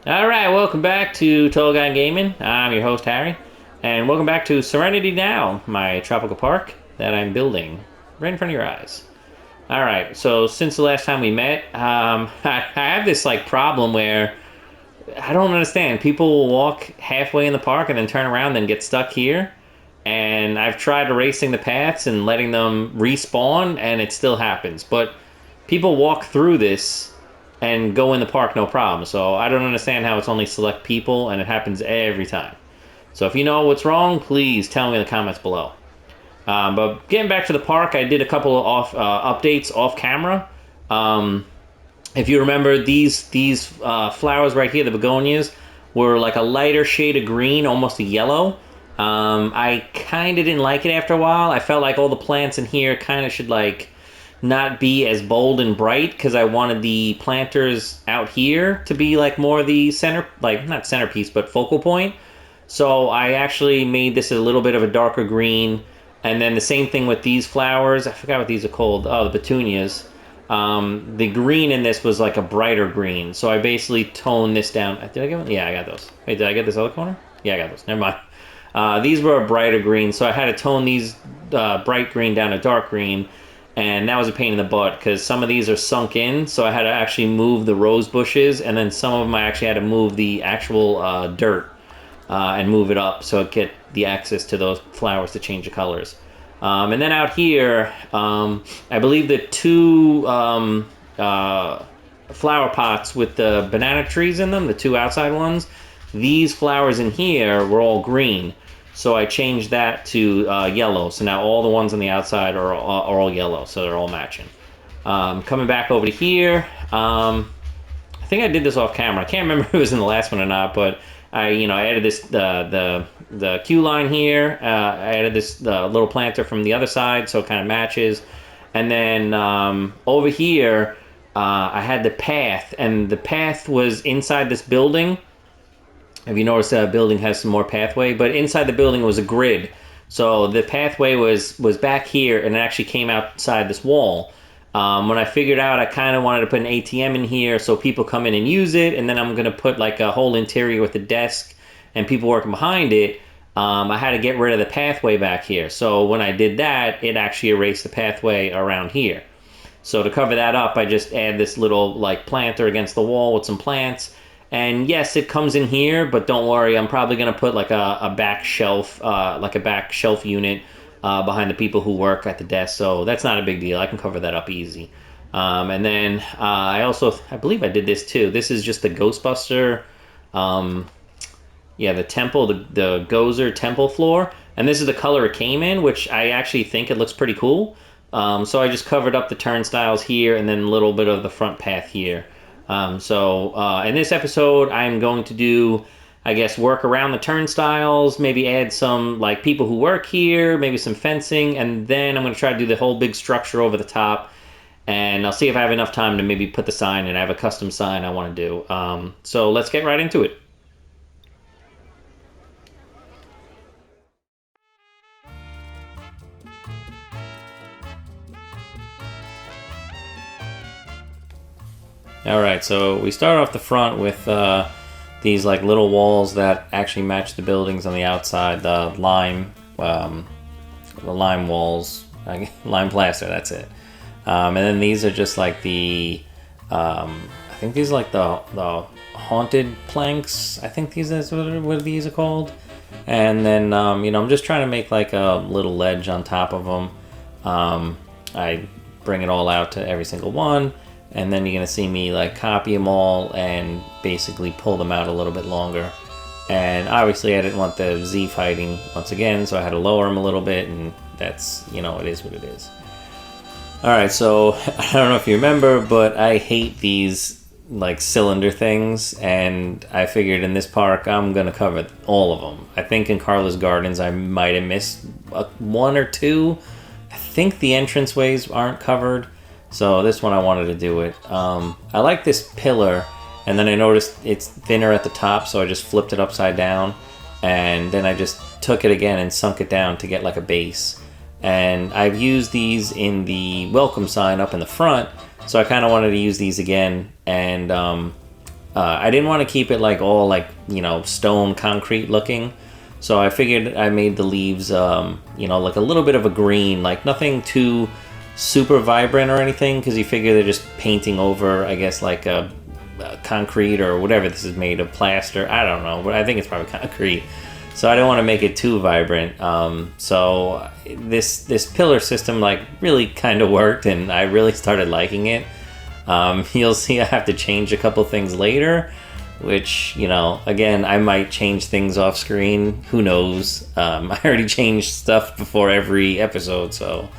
All right, welcome back to Tall Guy Gaming. I'm your host Harry, and welcome back to Serenity Now, my tropical park that I'm building right in front of your eyes. All right, so since the last time we met, I have this like problem where I don't understand. People will walk halfway in the park and then turn around and get stuck here. And I've tried erasing the paths and letting them respawn, and it still happens. But people walk through this and go in the park no problem. So I don't understand how it's only select people and it happens every time. So if you know what's wrong, please tell me in the comments below. But getting back to the park, I did a couple of updates off camera. Um, if you remember, these flowers right here, the begonias, were like a lighter shade of green, almost a yellow. I kind of didn't like it after a while. I felt like all the plants in here kind of should like not be as bold and bright because I wanted the planters out here to be like more the center, like not centerpiece, but focal point. So I actually made this a little bit of a darker green. And then the same thing with these flowers. I forgot what these are called. Oh, the petunias. The green in this was like a brighter green. So I basically toned this down. Did I get one? Yeah, I got those. Wait, did I get this other corner? Yeah, I got those. Never mind. These were a brighter green, so I had to tone these bright green down to dark green, and that was a pain in the butt because some of these are sunk in, so I had to actually move the rose bushes, and then some of them I actually had to move the actual dirt and move it up so it get the access to those flowers to change the colors. And then out here, I believe the two flower pots with the banana trees in them, the two outside ones, these flowers in here were all green. So I changed that to yellow. So now all the ones on the outside are all yellow, so they're all matching. Coming back over to here, I think I did this off camera. I can't remember if it was in the last one or not, but I added this the queue line here. I added this little planter from the other side, so it kind of matches. And then over here, I had the path, and the path was inside this building. If you notice, the building has some more pathway, but inside the building was a grid. So the pathway was back here, and it actually came outside this wall. When I figured out I kind of wanted to put an ATM in here so people come in and use it, and then I'm going to put like a whole interior with a desk and people working behind it, I had to get rid of the pathway back here. So when I did that, it actually erased the pathway around here. So to cover that up, I just add this little like planter against the wall with some plants. And yes, it comes in here, but don't worry, I'm probably going to put like a back shelf, unit behind the people who work at the desk. So that's not a big deal. I can cover that up easy. And then I believe I did this too. This is just the Ghostbuster, the temple, the Gozer temple floor. And this is the color it came in, which I actually think it looks pretty cool. So I just covered up the turnstiles here and then a little bit of the front path here. In this episode, I'm going to do, I guess, work around the turnstiles, maybe add some, like, people who work here, maybe some fencing, and then I'm going to try to do the whole big structure over the top, and I'll see if I have enough time to maybe put the sign in. I have a custom sign I want to do. So let's get right into it. Alright, so we start off the front with these like little walls that actually match the buildings on the outside, the lime walls, lime plaster, that's it. And then these are just like I think these are like the haunted planks. I think these is what these are called. And then, I'm just trying to make like a little ledge on top of them. I bring it all out to every single one. And then you're going to see me like copy them all and basically pull them out a little bit longer. And obviously I didn't want the Z fighting once again, so I had to lower them a little bit, and that's, it is what it is. Alright, so I don't know if you remember, but I hate these like cylinder things, and I figured in this park I'm going to cover all of them. I think in Carla's Gardens I might have missed one or two. I think the entranceways aren't covered. So this one I wanted to do it. I like this pillar, and then I noticed it's thinner at the top, so I just flipped it upside down, and then I just took it again and sunk it down to get like a base. And I've used these in the welcome sign up in the front, so I kind of wanted to use these again. And I didn't want to keep it like all like, you know, stone concrete looking. So I figured I made the leaves, you know, like a little bit of a green, like nothing too super vibrant or anything, because you figure they're just painting over, I guess, like a concrete or whatever this is made of, plaster. I don't know, but I think it's probably concrete. So I don't want to make it too vibrant. So this pillar system like really kind of worked, and I really started liking it. You'll see I have to change a couple things later, which, you know, again, I might change things off screen. Who knows? I already changed stuff before every episode, so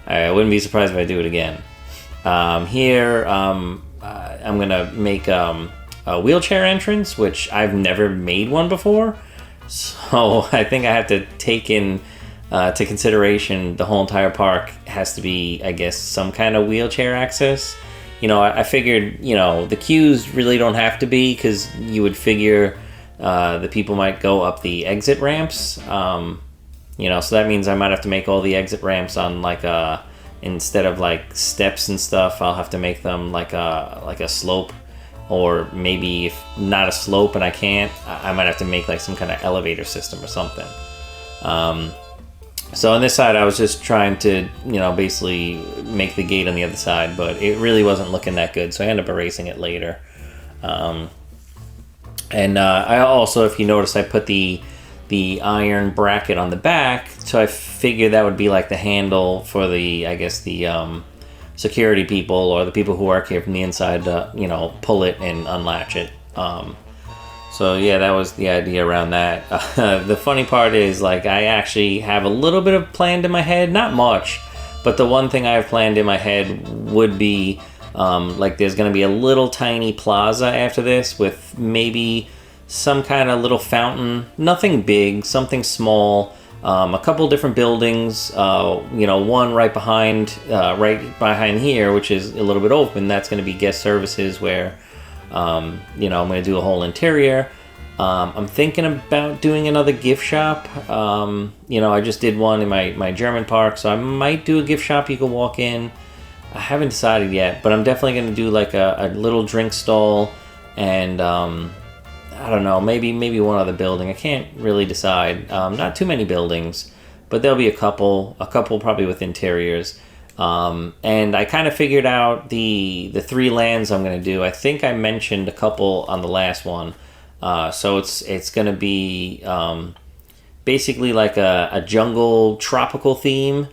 I wouldn't be surprised if I do it again. Here, I'm gonna make a wheelchair entrance, which I've never made one before. So I think I have to take in to consideration the whole entire park has to be, I guess, some kind of wheelchair access. You know, I figured, you know, the queues really don't have to be, because you would figure the people might go up the exit ramps. You know, so that means I might have to make all the exit ramps on like instead of like steps and stuff, I'll have to make them like a slope. Or maybe if not a slope and I can't, I might have to make like some kind of elevator system or something. So on this side, I was just trying to, you know, basically make the gate on the other side, but it really wasn't looking that good, so I ended up erasing it later. I also, if you notice, I put the iron bracket on the back, so I figured that would be like the handle for the, I guess, the security people or the people who work here from the inside to, you know, pull it and unlatch it. So yeah, that was the idea around that. The funny part is, like, I actually have a little bit of planned in my head, not much, but the one thing I have planned in my head would be, like, there's going to be a little tiny plaza after this with maybe some kind of little fountain, nothing big, something small, a couple different buildings, you know, one right behind here, which is a little bit open. That's going to be guest services where, you know, I'm going to do a whole interior. I'm thinking about doing another gift shop. You know, I just did one in my German park, so I might do a gift shop you can walk in. I haven't decided yet, but I'm definitely going to do like a little drink stall and, I don't know, maybe one other building. I can't really decide. Not too many buildings, but there'll be a couple probably with interiors. And I kind of figured out the 3 lands I'm going to do. I think I mentioned a couple on the last one. So it's going to be basically like a jungle tropical theme.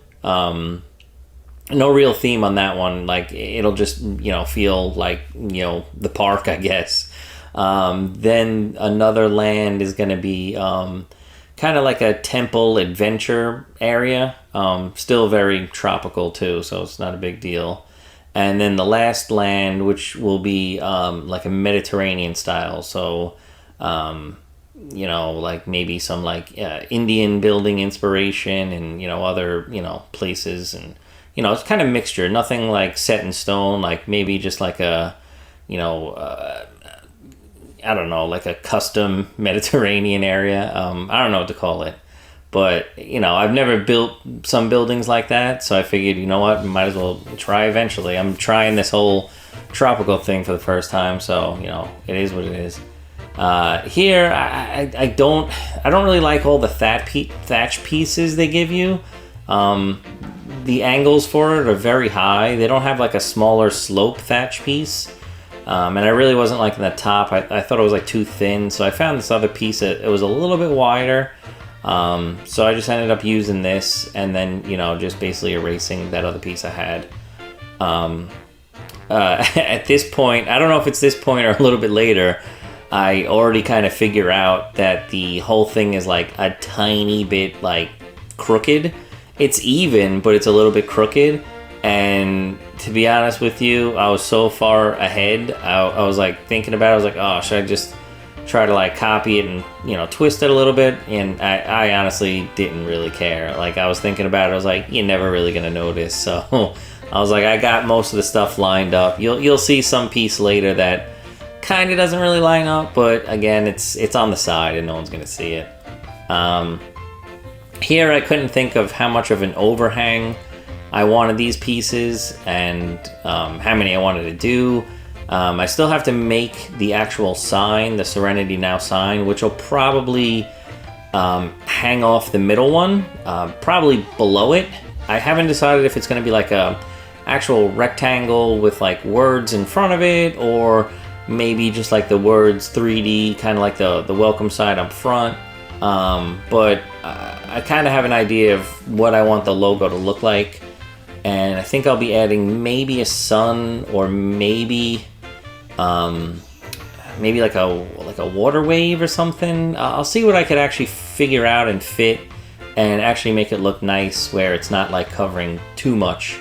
No real theme on that one. Like, it'll just, you know, feel like, you know, the park, I guess. Then another land is going to be kind of like a temple adventure area. Still very tropical too, so it's not a big deal. And then the last land, which will be like a Mediterranean style. So, you know, like maybe some like Indian building inspiration and, you know, other, you know, places. And, you know, it's kind of mixture. Nothing like set in stone, like maybe just like a, you know, I don't know, like a custom Mediterranean area. I don't know what to call it. But, you know, I've never built some buildings like that, so I figured, you know what, might as well try eventually. I'm trying this whole tropical thing for the first time, so, you know, it is what it is. Here, I don't really like all the thatch pieces they give you. The angles for it are very high. They don't have like a smaller slope thatch piece. And I really wasn't liking the top. I thought it was like too thin, so I found this other piece that it was a little bit wider. So I just ended up using this and then, you know, just basically erasing that other piece I had. At this point, I don't know if it's this point or a little bit later, I already kind of figure out that the whole thing is like a tiny bit like crooked. It's even, but it's a little bit crooked. And to be honest with you, I was so far ahead. I was like thinking about it. I was like, oh, should I just try to like copy it and, you know, twist it a little bit? And I honestly didn't really care. Like, I was thinking about it. I was like, you're never really going to notice. So I was like, I got most of the stuff lined up. You'll see some piece later that kind of doesn't really line up. But again, it's on the side and no one's going to see it. Here, I couldn't think of how much of an overhang I wanted these pieces and how many I wanted to do. I still have to make the actual sign, the Serenity Now sign, which will probably hang off the middle one, probably below it. I haven't decided if it's going to be like a actual rectangle with like words in front of it, or maybe just like the words 3D, kind of like the welcome sign up front. But I kind of have an idea of what I want the logo to look like, and I think I'll be adding maybe a sun, or maybe like a water wave or something. I'll see what I could actually figure out and fit, and actually make it look nice where it's not like covering too much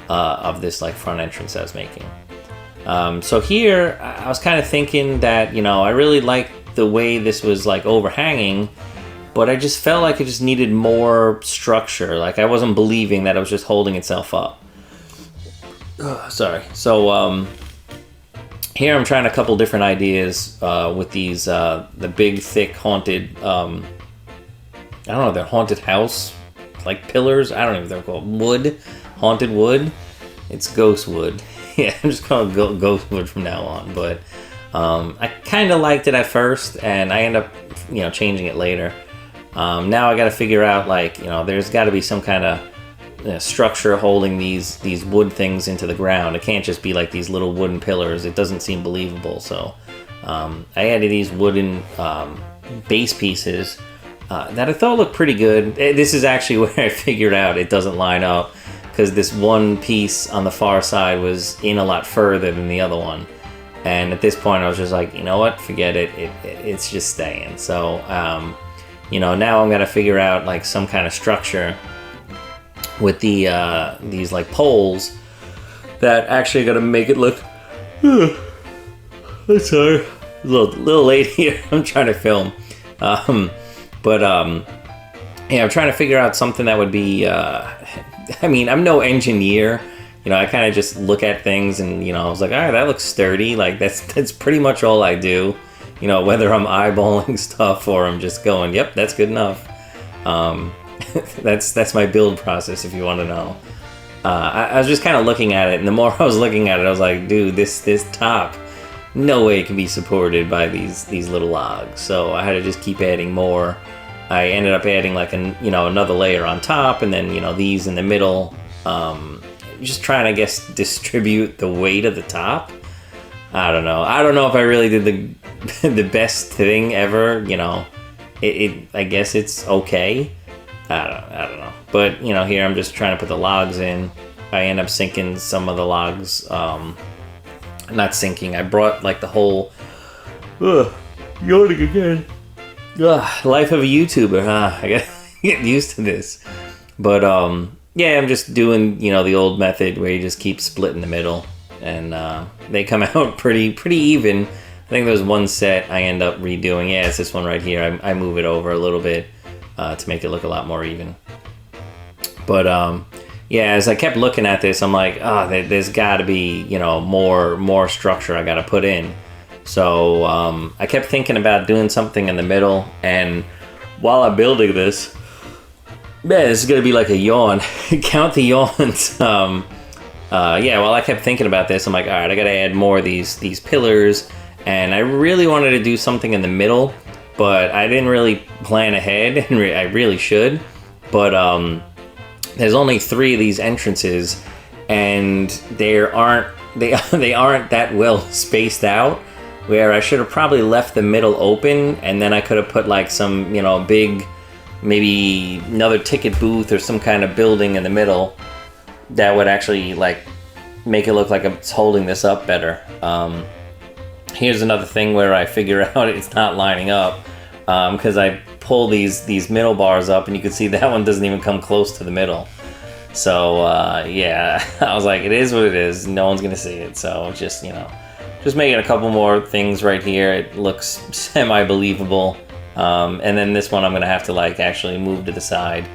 of this like front entrance I was making. So here I was kind of thinking that, I really liked the way this was like overhanging, but I just felt like it just needed more structure. Like I wasn't believing that it was just holding itself up. Sorry. So here I'm trying a couple different ideas with these the big thick haunted I don't know, they're haunted house like pillars. I don't even know if they're called wood, haunted wood. It's ghost wood. Yeah, I'm just calling it ghost wood from now on. But I kind of liked it at first, and I end up changing it later. Now I got to figure out, like, there's got to be some kind of structure holding these wood things into the ground. It can't just be like these little wooden pillars. It doesn't seem believable. So I added these wooden base pieces that I thought looked pretty good. This is actually where I figured out it doesn't line up, because this one piece on the far side was in a lot further than the other one. And at this point I was just like, you know what, forget it. It's just staying. So now I'm gonna figure out like some kind of structure with these like poles that actually gonna make it look. I'm sorry, a little late here. I'm trying to film, I'm trying to figure out something that would be. I'm no engineer. I kind of just look at things and I was like, all right, that looks sturdy. Like that's pretty much all I do. Whether I'm eyeballing stuff or I'm just going, yep, that's good enough. That's my build process, if you want to know. I was just kind of looking at it, and the more I was looking at it, I was like, dude, this top, no way it can be supported by these little logs. So I had to just keep adding more. I ended up adding like another layer on top, and then these in the middle. Just trying to, I guess, distribute the weight of the top. I don't know if I really did the best thing ever. I guess it's okay. I don't know. But here I'm just trying to put the logs in. I end up sinking some of the logs. Not sinking. I brought like the whole. Yawning again. Life of a YouTuber, huh? I gotta get used to this. But yeah, I'm just doing the old method where you just keep splitting the middle, and they come out pretty even. I think there's one set I end up redoing. Yeah, it's this one right here. I move it over a little bit to make it look a lot more even. But yeah, as I kept looking at this, I'm like, there's got to be more structure I got to put in. So I kept thinking about doing something in the middle, and while I'm building this, man, this is gonna be like a yawn. Count the yawns. While I kept thinking about this, I'm like, all right, I gotta add more of these pillars, and I really wanted to do something in the middle, but I didn't really plan ahead, and I really should. But there's only 3 of these entrances, and they aren't that well spaced out, where I should have probably left the middle open, and then I could have put like some big, maybe another ticket booth or some kind of building in the middle that would actually like make it look like it's holding this up better. Here's another thing where I figure out it's not lining up, because I pull these middle bars up, and you can see that one doesn't even come close to the middle. So yeah, I was like, it is what it is. No one's gonna see it. So just making a couple more things right here. It looks semi-believable. And then this one I'm gonna have to like actually move to the side.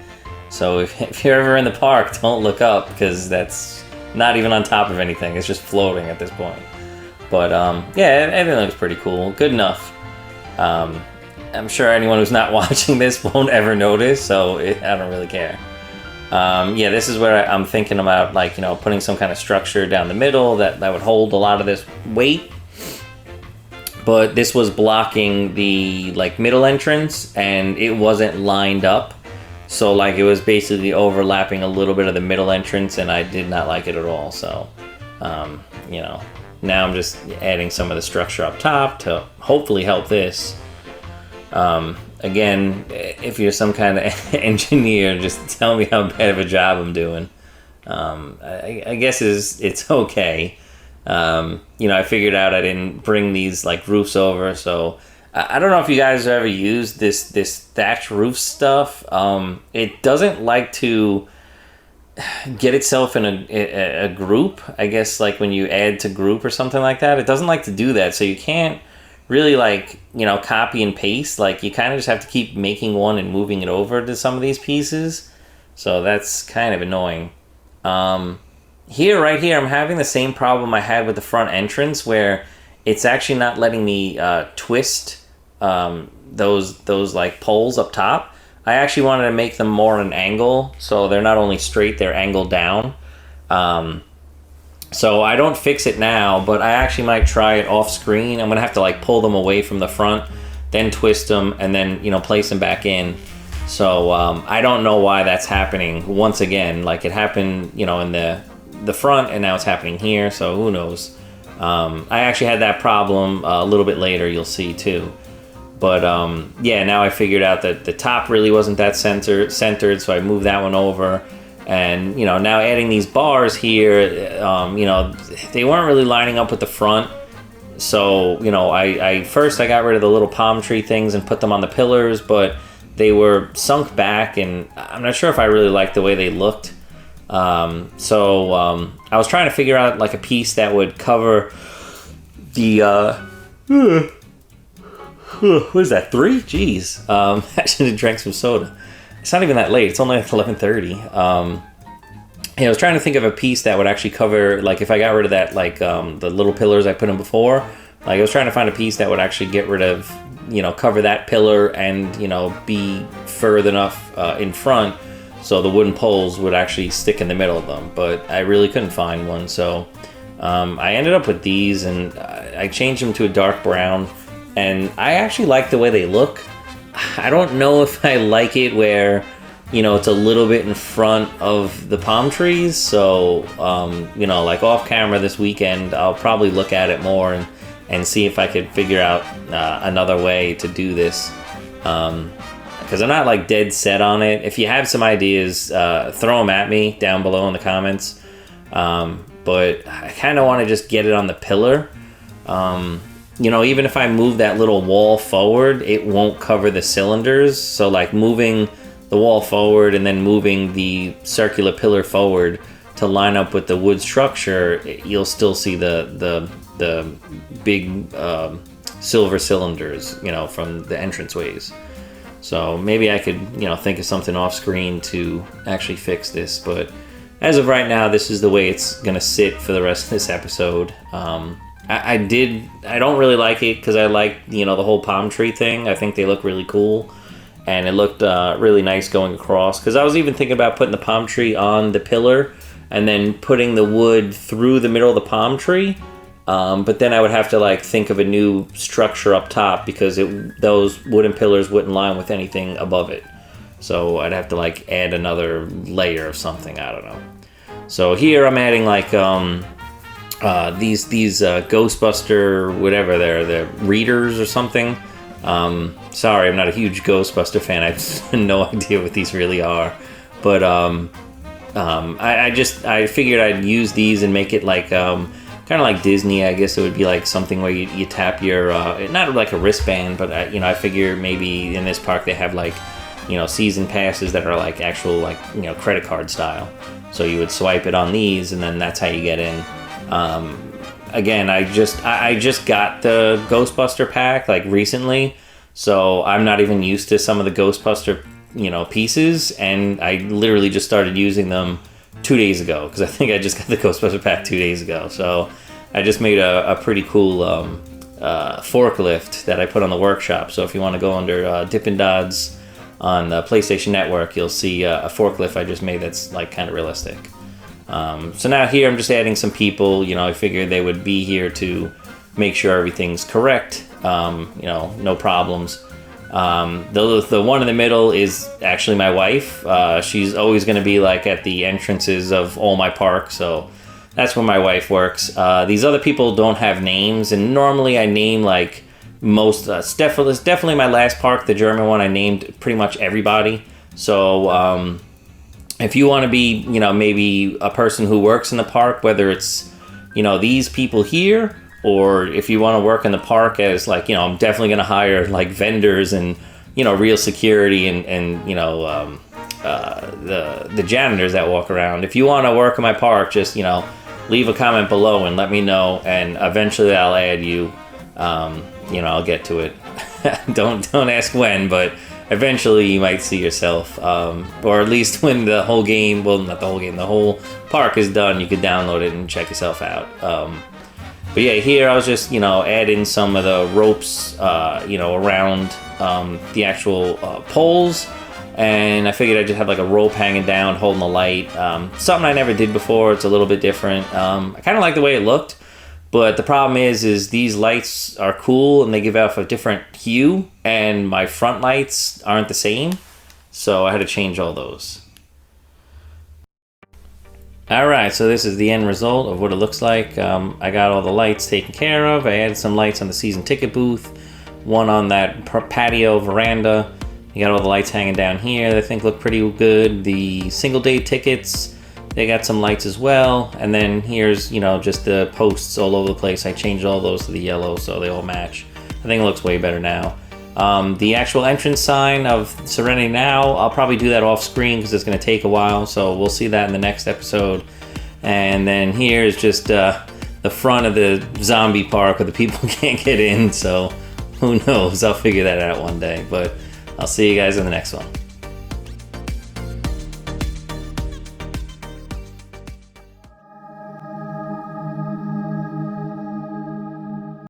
So if you're ever in the park, don't look up, because that's not even on top of anything. It's just floating at this point. But yeah, everything looks pretty cool. Good enough. I'm sure anyone who's not watching this won't ever notice, so I don't really care. Yeah, this is where I'm thinking about, like, you know, putting some kind of structure down the middle that would hold a lot of this weight. But this was blocking the, like, middle entrance, and it wasn't lined up. So, like, it was basically overlapping a little bit of the middle entrance, and I did not like it at all. So, you know, now I'm just adding some of the structure up top to hopefully help this. Again, if you're some kind of engineer, just tell me how bad of a job I'm doing. I guess it's okay. You know, I figured out I didn't bring these, like, roofs over, so I don't know if you guys have ever used this thatch roof stuff. It doesn't like to get itself in a group. I guess, like, when you add to group or something like that, it doesn't like to do that, so you can't really, like, you know, copy and paste. Like, you kind of just have to keep making one and moving it over to some of these pieces, so that's kind of annoying. Right here, I'm having the same problem I had with the front entrance, where it's actually not letting me twist those like poles up top. I actually wanted to make them more an angle, so they're not only straight, they're angled down. So I don't fix it now, but I actually might try it off screen. I'm gonna have to, like, pull them away from the front, then twist them, and then, you know, place them back in. So I don't know why that's happening once again. Like, it happened, you know, in the front, and now it's happening here, so who knows. I actually had that problem a little bit later, you'll see too. But yeah, now I figured out that the top really wasn't that centered, so I moved that one over. And, you know, now adding these bars here, you know, they weren't really lining up with the front. So, you know, I first got rid of the little palm tree things and put them on the pillars, but they were sunk back, and I'm not sure if I really liked the way they looked. So I was trying to figure out, like, a piece that would cover the what is that, 3? Jeez. I should have drank some soda. It's not even that late. It's only like 11:30. Yeah, I was trying to think of a piece that would actually cover, like, if I got rid of that, like, the little pillars I put in before. Like, I was trying to find a piece that would actually get rid of, you know, cover that pillar and, you know, be further enough in front so the wooden poles would actually stick in the middle of them. But I really couldn't find one, so I ended up with these, and I changed them to a dark brown, and I actually like the way they look. I don't know if I like it where, you know, it's a little bit in front of the palm trees. So, you know, like, off camera this weekend, I'll probably look at it more and see if I could figure out another way to do this. Because I'm not, like, dead set on it. If you have some ideas, throw them at me down below in the comments. But I kind of want to just get it on the pillar. You know, even if I move that little wall forward, it won't cover the cylinders. So, like, moving the wall forward and then moving the circular pillar forward to line up with the wood structure, you'll still see the big silver cylinders, you know, from the entranceways. So maybe I could, you know, think of something off screen to actually fix this. But as of right now, this is the way it's gonna sit for the rest of this episode. I don't really like it because I like, you know, the whole palm tree thing. I think they look really cool, and it looked really nice going across. Because I was even thinking about putting the palm tree on the pillar and then putting the wood through the middle of the palm tree. But then I would have to, like, think of a new structure up top because those wooden pillars wouldn't line with anything above it. So I'd have to, like, add another layer of something. I don't know. So here I'm adding, like, these Ghostbuster, whatever they're readers or something. Sorry, I'm not a huge Ghostbuster fan. I have no idea what these really are. But I figured I'd use these and make it like kind of like Disney. I guess it would be like something where you tap your not like a wristband, but you know, I figure maybe in this park they have, like, you know, season passes that are like actual, like, you know, credit card style. So you would swipe it on these, and then that's how you get in. Again, I just got the Ghostbuster pack, like, recently, so I'm not even used to some of the Ghostbuster, you know, pieces, and I literally just started using them 2 days ago, because I think I just got the Ghostbuster pack 2 days ago. So I just made a pretty cool forklift that I put on the workshop. So if you want to go under Dippin' Dodd's on the PlayStation Network, you'll see a forklift I just made that's like kind of realistic. So now here I'm just adding some people. You know, I figured they would be here to make sure everything's correct. You know, no problems. The one in the middle is actually my wife. She's always going to be like at the entrances of all my parks, so that's where my wife works. These other people don't have names, and normally I name like most. It's definitely my last park, the German one. I named pretty much everybody. So if you want to be, you know, maybe a person who works in the park, whether it's, you know, these people here, or if you want to work in the park as like, you know, I'm definitely going to hire like vendors and, you know, real security and you know, the janitors that walk around. If you want to work in my park, just, you know, leave a comment below and let me know, and eventually I'll add you. You know, I'll get to it. Don't ask when, but eventually you might see yourself, or at least when the whole game, well, not the whole game, the whole park is done, you could download it and check yourself out. But yeah, here I was just, you know, adding some of the ropes, you know, around the actual poles, and I figured I'd just have like a rope hanging down holding the light. Something I never did before. It's a little bit different. I kind of like the way it looked, but the problem is these lights are cool and they give off a different hue, and my front lights aren't the same, so I had to change all those. Alright, so this is the end result of what it looks like. I got all the lights taken care of. I added some lights on the season ticket booth, one on that patio veranda. You got all the lights hanging down here that I think look pretty good. The single day tickets, they got some lights as well. And then here's, you know, just the posts all over the place. I changed all those to the yellow so they all match. I think it looks way better now. The actual entrance sign of Serenity Now, I'll probably do that off screen because it's going to take a while, so we'll see that in the next episode. And then here's just the front of the zombie park where the people can't get in, so who knows, I'll figure that out one day. But I'll see you guys in the next one.